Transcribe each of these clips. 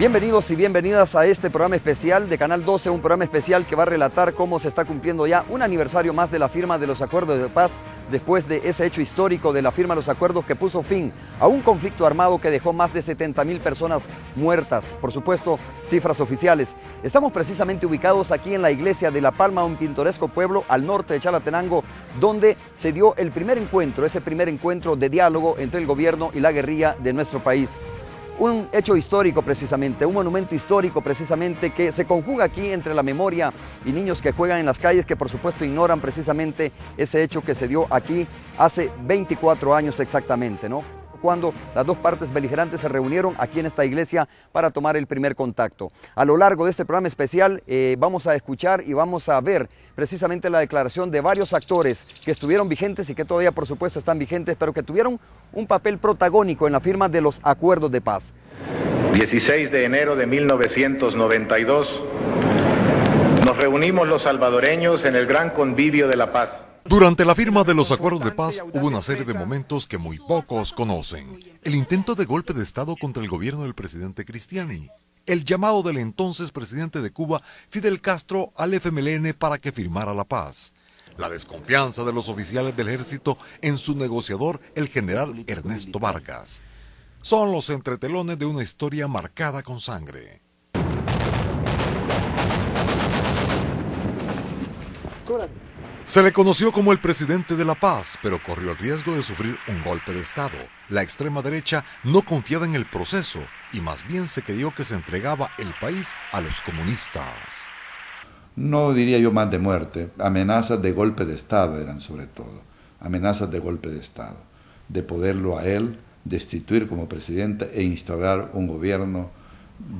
Bienvenidos y bienvenidas a este programa especial de Canal 12, un programa especial que va a relatar cómo se está cumpliendo ya un aniversario más de la firma de los acuerdos de paz después de ese hecho histórico de la firma de los acuerdos que puso fin a un conflicto armado que dejó más de 70.000 personas muertas, por supuesto, cifras oficiales. Estamos precisamente ubicados aquí en la iglesia de La Palma, un pintoresco pueblo al norte de Chalatenango, donde se dio el primer encuentro, ese primer encuentro de diálogo entre el gobierno y la guerrilla de nuestro país. Un hecho histórico precisamente, un monumento histórico precisamente que se conjuga aquí entre la memoria y niños que juegan en las calles que por supuesto ignoran precisamente ese hecho que se dio aquí hace 24 años exactamente, ¿no? Cuando las dos partes beligerantes se reunieron aquí en esta iglesia para tomar el primer contacto. A lo largo de este programa especial vamos a escuchar y vamos a ver precisamente la declaración de varios actores que estuvieron vigentes y que todavía por supuesto están vigentes, pero que tuvieron un papel protagónico en la firma de los acuerdos de paz. 16 de enero de 1992, nos reunimos los salvadoreños en el gran convivio de la paz. Durante la firma de los acuerdos de paz hubo una serie de momentos que muy pocos conocen. El intento de golpe de Estado contra el gobierno del presidente Cristiani. El llamado del entonces presidente de Cuba, Fidel Castro, al FMLN para que firmara la paz. La desconfianza de los oficiales del ejército en su negociador, el general Ernesto Vargas. Son los entretelones de una historia marcada con sangre. Se le conoció como el presidente de la paz, pero corrió el riesgo de sufrir un golpe de Estado. La extrema derecha no confiaba en el proceso y más bien se creyó que se entregaba el país a los comunistas. No diría yo más de muerte, amenazas de golpe de Estado eran sobre todo, amenazas de golpe de Estado, de poderlo a él destituir como presidente e instaurar un gobierno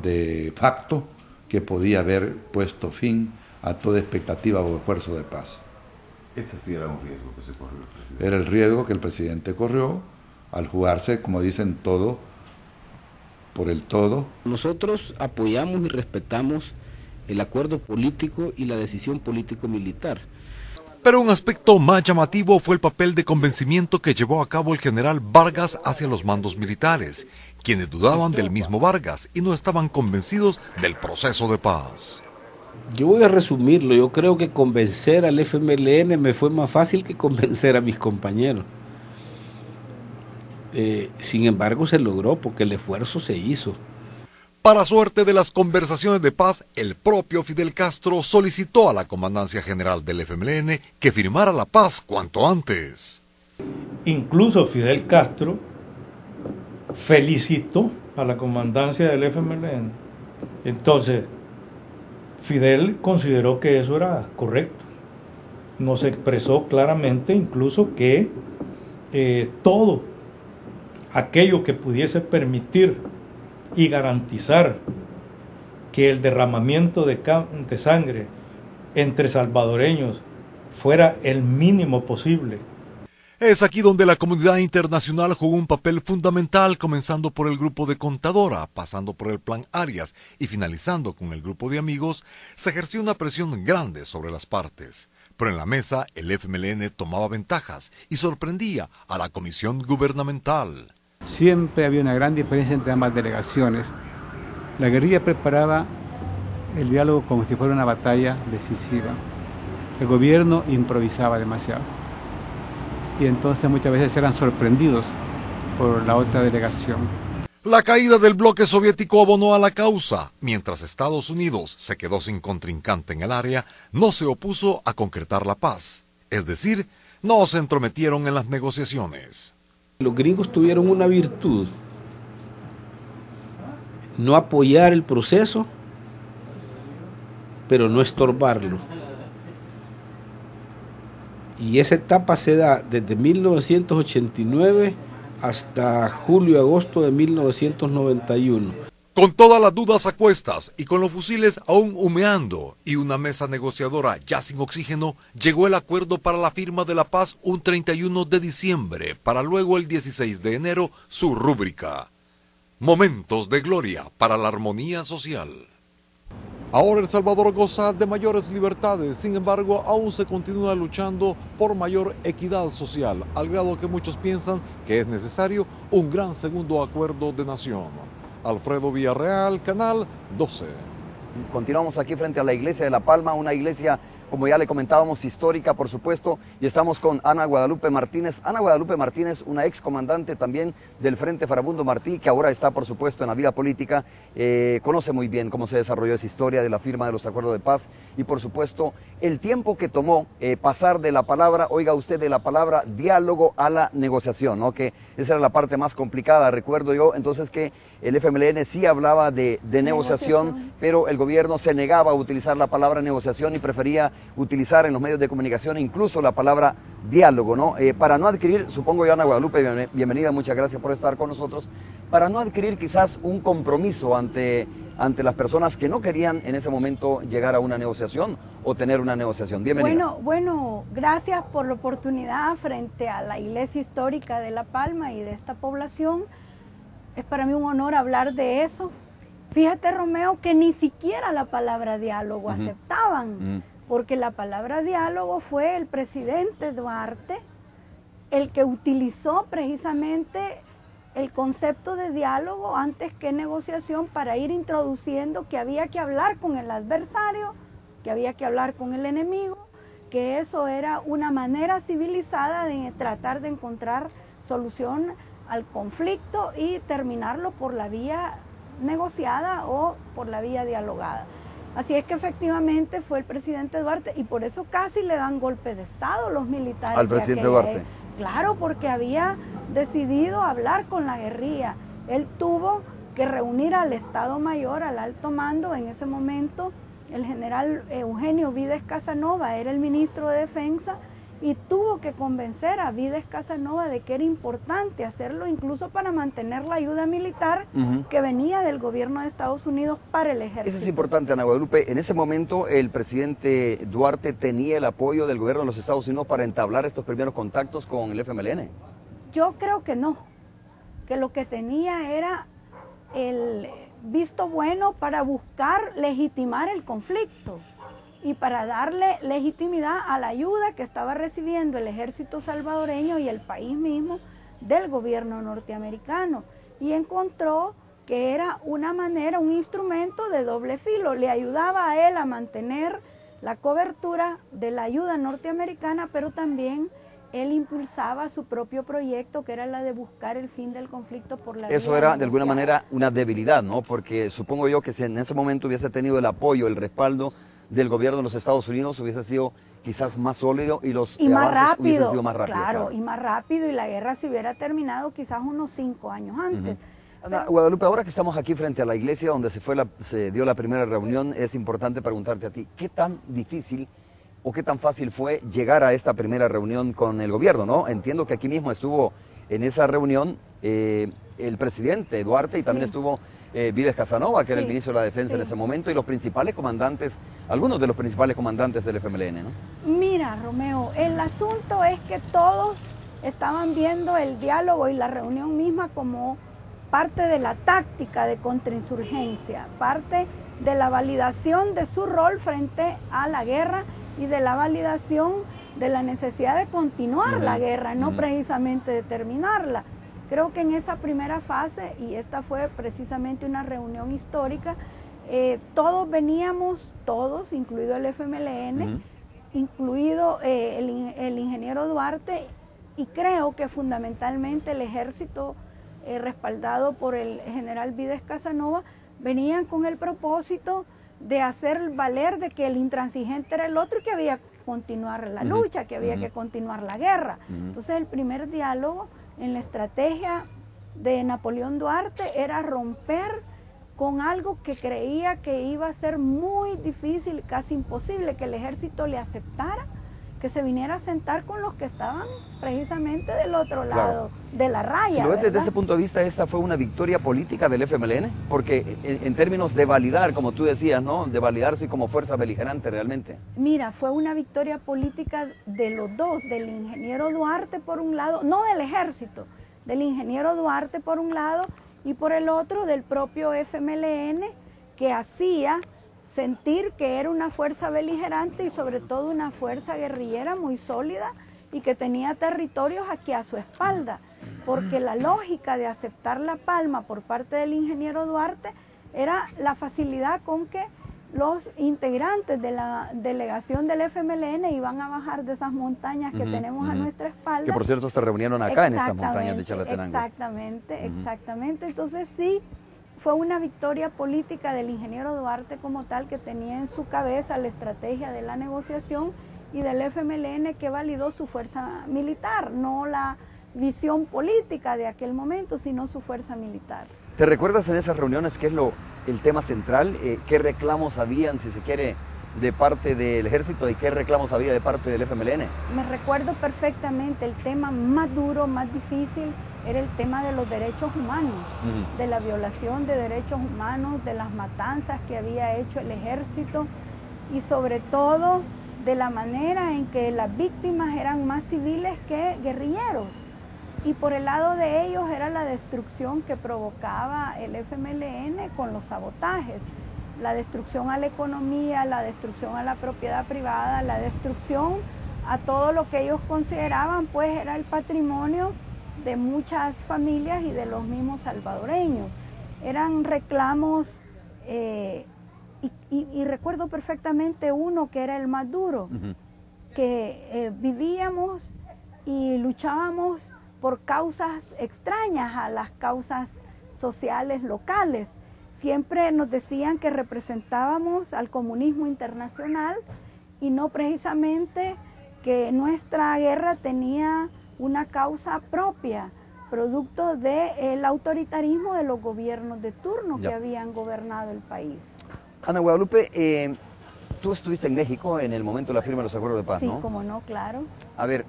de facto que podía haber puesto fin a toda expectativa o esfuerzo de paz. Ese sí era un riesgo que se corrió el presidente. Era el riesgo que el presidente corrió al jugarse, como dicen, todo por el todo. Nosotros apoyamos y respetamos el acuerdo político y la decisión político-militar. Pero un aspecto más llamativo fue el papel de convencimiento que llevó a cabo el general Vargas hacia los mandos militares, quienes dudaban del mismo Vargas y no estaban convencidos del proceso de paz. Yo voy a resumirlo, yo creo que convencer al FMLN me fue más fácil que convencer a mis compañeros. Sin embargo se logró porque el esfuerzo se hizo. Para suerte de las conversaciones de paz, el propio Fidel Castro solicitó a la Comandancia General del FMLN que firmara la paz cuanto antes. Incluso Fidel Castro felicitó a la Comandancia del FMLN. Entonces, Fidel consideró que eso era correcto. Nos expresó claramente incluso que todo aquello que pudiese permitir y garantizar que el derramamiento de sangre entre salvadoreños fuera el mínimo posible. Es aquí donde la comunidad internacional jugó un papel fundamental, comenzando por el grupo de Contadora, pasando por el Plan Arias y finalizando con el grupo de amigos. Se ejerció una presión grande sobre las partes, pero en la mesa el FMLN tomaba ventajas y sorprendía a la comisión gubernamental. Siempre había una gran diferencia entre ambas delegaciones. La guerrilla preparaba el diálogo como si fuera una batalla decisiva. El gobierno improvisaba demasiado. Y entonces muchas veces eran sorprendidos por la otra delegación. La caída del bloque soviético abonó a la causa. Mientras Estados Unidos se quedó sin contrincante en el área, no se opuso a concretar la paz. Es decir, no se entrometieron en las negociaciones. Los gringos tuvieron una virtud: no apoyar el proceso, pero no estorbarlo. Y esa etapa se da desde 1989 hasta julio-agosto de 1991. Con todas las dudas a cuestas y con los fusiles aún humeando y una mesa negociadora ya sin oxígeno, llegó el acuerdo para la firma de la paz un 31 de diciembre, para luego el 16 de enero su rúbrica: Momentos de gloria para la armonía social. Ahora El Salvador goza de mayores libertades, sin embargo aún se continúa luchando por mayor equidad social, al grado que muchos piensan que es necesario un gran segundo acuerdo de nación. Alfredo Villarreal, Canal 12. Continuamos aquí frente a la iglesia de La Palma, una iglesia, como ya le comentábamos, histórica, por supuesto, y estamos con Ana Guadalupe Martínez. Ana Guadalupe Martínez, una excomandante también del Frente Farabundo Martí, que ahora está, por supuesto, en la vida política, conoce muy bien cómo se desarrolló esa historia de la firma de los acuerdos de paz y, por supuesto, el tiempo que tomó pasar de la palabra, oiga usted, de la palabra diálogo a la negociación, ¿no? Que esa era la parte más complicada, recuerdo yo, entonces que el FMLN sí hablaba de negociación, pero el gobierno se negaba a utilizar la palabra negociación y prefería utilizar en los medios de comunicación incluso la palabra diálogo, ¿no? Para no adquirir, supongo yo, Ana Guadalupe, bienvenida, muchas gracias por estar con nosotros, para no adquirir quizás un compromiso ante las personas que no querían en ese momento llegar a una negociación o tener una negociación. Bienvenida. Bueno, gracias por la oportunidad frente a la iglesia histórica de La Palma y de esta población. Es para mí un honor hablar de eso. Fíjate, Romeo, que ni siquiera la palabra diálogo aceptaban, porque la palabra diálogo fue el presidente Duarte el que utilizó precisamente el concepto de diálogo antes que negociación para ir introduciendo que había que hablar con el adversario, que había que hablar con el enemigo, que eso era una manera civilizada de tratar de encontrar solución al conflicto y terminarlo por la vía negociada o por la vía dialogada. Así es que efectivamente fue el presidente Duarte y por eso casi le dan golpe de Estado los militares. Al presidente Duarte. Claro, porque había decidido hablar con la guerrilla. Él tuvo que reunir al Estado Mayor, al alto mando. En ese momento el general Eugenio Vides Casanova era el ministro de Defensa y tuvo que convencer a Vides Casanova de que era importante hacerlo incluso para mantener la ayuda militar que venía del gobierno de Estados Unidos para el ejército. Eso es importante, Ana Guadalupe. En ese momento el presidente Duarte tenía el apoyo del gobierno de los Estados Unidos para entablar estos primeros contactos con el FMLN. Yo creo que no, que lo que tenía era el visto bueno para buscar legitimar el conflicto y para darle legitimidad a la ayuda que estaba recibiendo el ejército salvadoreño y el país mismo del gobierno norteamericano. Y encontró que era una manera, un instrumento de doble filo. Le ayudaba a él a mantener la cobertura de la ayuda norteamericana, pero también él impulsaba su propio proyecto, que era la de buscar el fin del conflicto por la vía Eso era, negociada. de alguna manera, una debilidad, ¿no? Porque supongo yo que si en ese momento hubiese tenido el apoyo, el respaldo del gobierno de los Estados Unidos, hubiese sido quizás más sólido y los avances hubiesen sido más rápidos. Claro, y más rápido, y la guerra se hubiera terminado quizás unos 5 años antes. Ana Guadalupe, ahora que estamos aquí frente a la iglesia donde se dio la primera reunión, es importante preguntarte a ti, ¿qué tan difícil o qué tan fácil fue llegar a esta primera reunión con el gobierno, ¿no? Entiendo que aquí mismo estuvo en esa reunión el presidente Duarte y también estuvo Vides Casanova, que era el ministro de la Defensa en ese momento, y los principales comandantes, algunos de los principales comandantes del FMLN, ¿no? Mira, Romeo, el asunto es que todos estaban viendo el diálogo y la reunión misma como parte de la táctica de contrainsurgencia, parte de la validación de su rol frente a la guerra y de la validación de la necesidad de continuar la guerra, no precisamente de terminarla. Creo que en esa primera fase, y esta fue precisamente una reunión histórica, todos veníamos, todos, incluido el FMLN, incluido el ingeniero Duarte, y creo que fundamentalmente el ejército respaldado por el general Vides Casanova, venían con el propósito de hacer valer de que el intransigente era el otro y que había que continuar la lucha, que había que continuar la guerra. Entonces el primer diálogo en la estrategia de Napoleón Duarte era romper con algo que creía que iba a ser muy difícil, casi imposible, que el ejército le aceptara, que se viniera a sentar con los que estaban precisamente del otro lado de la raya. Si lo ves desde ese punto de vista, esta fue una victoria política del FMLN, porque en términos de validar, como tú decías, ¿no? De validarse como fuerza beligerante realmente. Mira, fue una victoria política de los dos, del ingeniero Duarte por un lado, no del ejército, del ingeniero Duarte por un lado y por el otro del propio FMLN, que hacía sentir que era una fuerza beligerante y sobre todo una fuerza guerrillera muy sólida y que tenía territorios aquí a su espalda. porque la lógica de aceptar la palma por parte del ingeniero Duarte era la facilidad con que los integrantes de la delegación del FMLN iban a bajar de esas montañas que tenemos a nuestra espalda. Que por cierto se reunieron acá en estas montañas de Chalatenango. Exactamente. Entonces sí, fue una victoria política del ingeniero Duarte como tal, que tenía en su cabeza la estrategia de la negociación, y del FMLN, que validó su fuerza militar, no la visión política de aquel momento, sino su fuerza militar. ¿Te recuerdas en esas reuniones qué es el tema central? ¿Qué reclamos habían, si se quiere, de parte del ejército y qué reclamos había de parte del FMLN? Me recuerdo perfectamente, el tema más duro, más difícil, era el tema de los derechos humanos, de la violación de derechos humanos, de las matanzas que había hecho el ejército, y sobre todo de la manera en que las víctimas eran más civiles que guerrilleros. Y por el lado de ellos era la destrucción que provocaba el FMLN con los sabotajes, la destrucción a la economía, la destrucción a la propiedad privada, la destrucción a todo lo que ellos consideraban pues era el patrimonio de muchas familias y de los mismos salvadoreños. Eran reclamos, y recuerdo perfectamente uno que era el más duro, que vivíamos y luchábamos por causas extrañas a las causas sociales locales. Siempre nos decían que representábamos al comunismo internacional y no precisamente que nuestra guerra tenía una causa propia, producto del autoritarismo de los gobiernos de turno que habían gobernado el país. Ana Guadalupe, tú estuviste en México en el momento de la firma de los acuerdos de paz, sí, ¿no? Sí, cómo no, claro. A ver,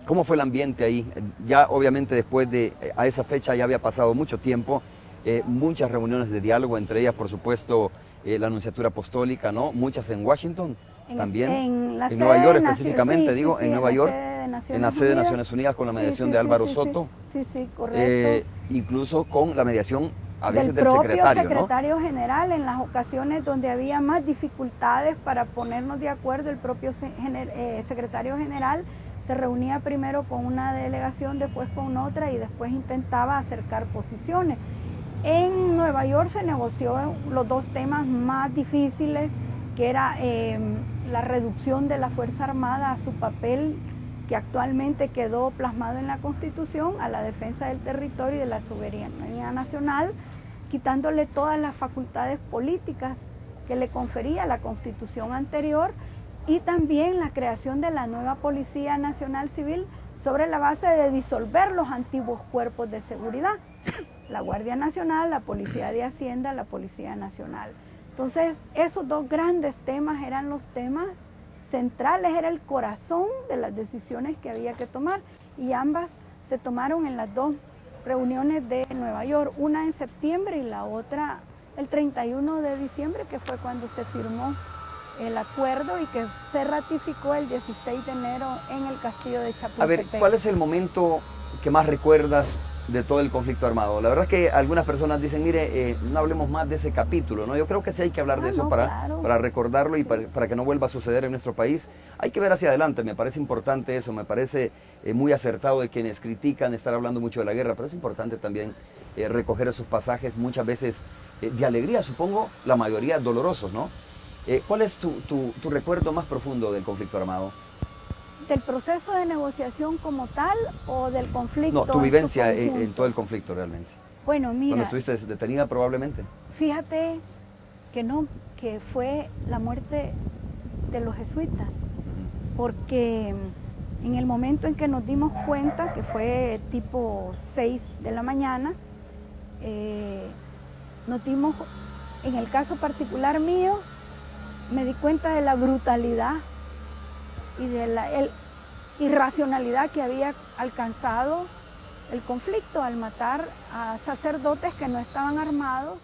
¿cómo fue el ambiente ahí? Ya obviamente después a esa fecha ya había pasado mucho tiempo, muchas reuniones de diálogo, entre ellas por supuesto la Nunciatura Apostólica, ¿no? Muchas en Washington también, en Nueva York específicamente, en Nueva York, en la sede de Naciones Unidas con la mediación de Álvaro Soto. Sí, correcto. Incluso con la mediación a veces del propio secretario, ¿no? General, en las ocasiones donde había más dificultades para ponernos de acuerdo, el propio secretario general se reunía primero con una delegación, después con otra y después intentaba acercar posiciones. En Nueva York se negoció los dos temas más difíciles, que era la reducción de la Fuerza Armada a su papel que actualmente quedó plasmado en la Constitución, a la defensa del territorio y de la soberanía nacional, quitándole todas las facultades políticas que le confería la Constitución anterior, y también la creación de la nueva Policía Nacional Civil sobre la base de disolver los antiguos cuerpos de seguridad, la Guardia Nacional, la Policía de Hacienda, la Policía Nacional. Entonces, esos dos grandes temas eran los temas centrales, era el corazón de las decisiones que había que tomar, y ambas se tomaron en las dos reuniones de Nueva York, una en septiembre y la otra el 31 de diciembre, que fue cuando se firmó el acuerdo y que se ratificó el 16 de enero en el castillo de Chapultepec. A ver, ¿cuál es el momento que más recuerdas de todo el conflicto armado? La verdad es que algunas personas dicen, mire, no hablemos más de ese capítulo, ¿no? Yo creo que sí hay que hablar de eso para recordarlo y para que no vuelva a suceder en nuestro país. Hay que ver hacia adelante, me parece importante eso, me parece muy acertado de quienes critican estar hablando mucho de la guerra, pero es importante también recoger esos pasajes, muchas veces de alegría, supongo, la mayoría dolorosos, ¿no? ¿Cuál es tu recuerdo más profundo del conflicto armado? ¿Del proceso de negociación como tal o del conflicto? No, tu vivencia en todo el conflicto realmente. Bueno, mira. Cuando estuviste detenida probablemente. Fíjate que no, que fue la muerte de los jesuitas, porque en el momento en que nos dimos cuenta, que fue tipo 6 de la mañana, nos dimos, en el caso particular mío, me di cuenta de la brutalidad y de la irracionalidad que había alcanzado el conflicto al matar a sacerdotes que no estaban armados.